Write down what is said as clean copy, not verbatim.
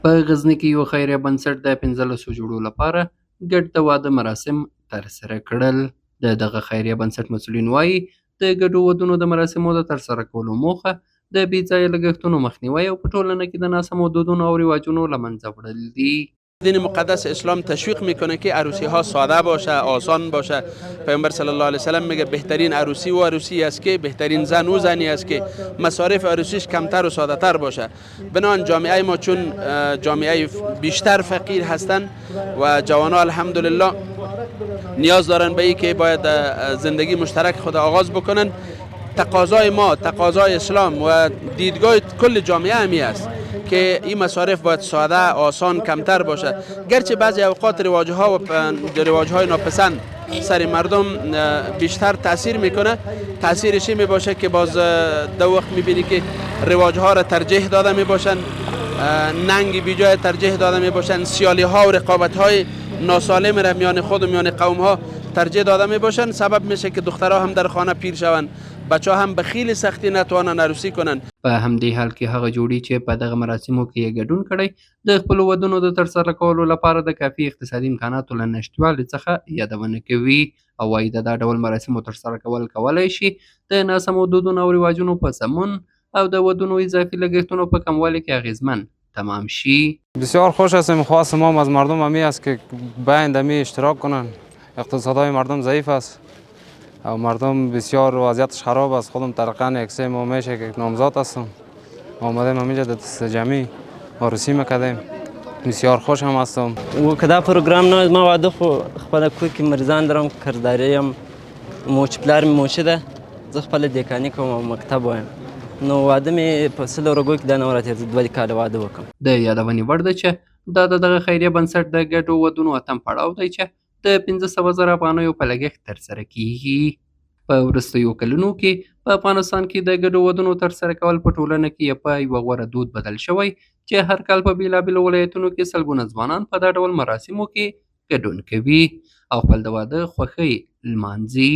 په غزني کې یو خیریه بنسټ د 15 جوړو لپاره ګډ د واده مراسم ترسره کړل. د دغه خیریه بنسټ مسؤلین وایي د ګډو ودونو د مراسمو د ترسره کولو موخه د بې ځایه لګښتونو مخنیوی او په ټولنه کې د ناسمو دودونو او رواجونو له منځه وړل دي. دین مقدس اسلام تشویق میکنه که عروسی ها ساده باشه، آسان باشه. پیامبر صلی الله علیه و سلم میگه بهترین عروسی و عروسی است که بهترین زن و زنی است که مصارف عروسیش کمتر و ساده تر باشه. بنابراین جامعه ما چون جامعه بیشتر فقیر هستند و جوانان الحمدلله نیاز دارن به این که باید زندگی مشترک خود آغاز بکنن. تقاضای ما، تقاضای اسلام و دیدگاه کل جامعه همی است که این مصارف باید ساده، آسان، کمتر باشه. گرچه بعضی اوقات رواج‌های ناپسند سر مردم بیشتر تاثیر میکنه، تاثیرش می باشه که باز دو وقت میبینی که رواج‌ها را ترجیح داده میباشن، ننگ بیجای ترجیح داده میباشن، سیالی‌ها و رقابت‌های ناسالم را میان خود و میان قوم‌ها ترجیح داده میباشن. سبب میشه که دخترها هم در خانه پیر شوند، بچه هم به خیلی سختی نتوانن عروسی کنن. په همدې حال کې هغه جوړې چې په دغه مراسمو کې یې ګډون کړی د خپلو ودونو د ترسره کولو لپاره د کافي اقتصادي امکاناتو له نشتوالي څخه یادونه کوي او وایي د دا ډول مراسمو ترسره کولی شي د ناسمو دودونو او رواجونو په سمون او د ودونو اضافي لګښتونو په کموالي کې اغیزمن تمام شي. بسیار خوش هستیم. خواست ما از مردم همی است که بیاین دمی اشتراک کنن. اقتصادهای مردم ضعیف است و مردم بسیار وضعیتش خراب است. خودم طرقان اکسه ما میشه که نامزاد هستم، آمدیم همینجا دست جمعی عروسی میکردیم. بسیار خوش هم هستم. و کدا پروگرام نه ما واده خو خپل کوی کی مرزان درم کرداریم موچ پلار موچ ده زه خپل دیکانی کوم مکتب وایم نو واده می په سل ورګو کې د نورات دوه کال واده وکم. د یادونې وړ ده چې دا دغه خیریه بنسټ د ګډو ودونو اتم پړاو دی چې د 15,000 افغانیو په لګښت ترسره کیږي. په وروستیو کلونو کې په افغانستان کې د ګډو ودونو ترسره کول په ټولنه کې په یوه غوره دود بدل شوی چې هر کال په بېلابېلو ولایتونو کې سلګونه ځوانان په دا ډول مراسمو کې ګډون کوي او خپل د واده خوښۍ لمانځي.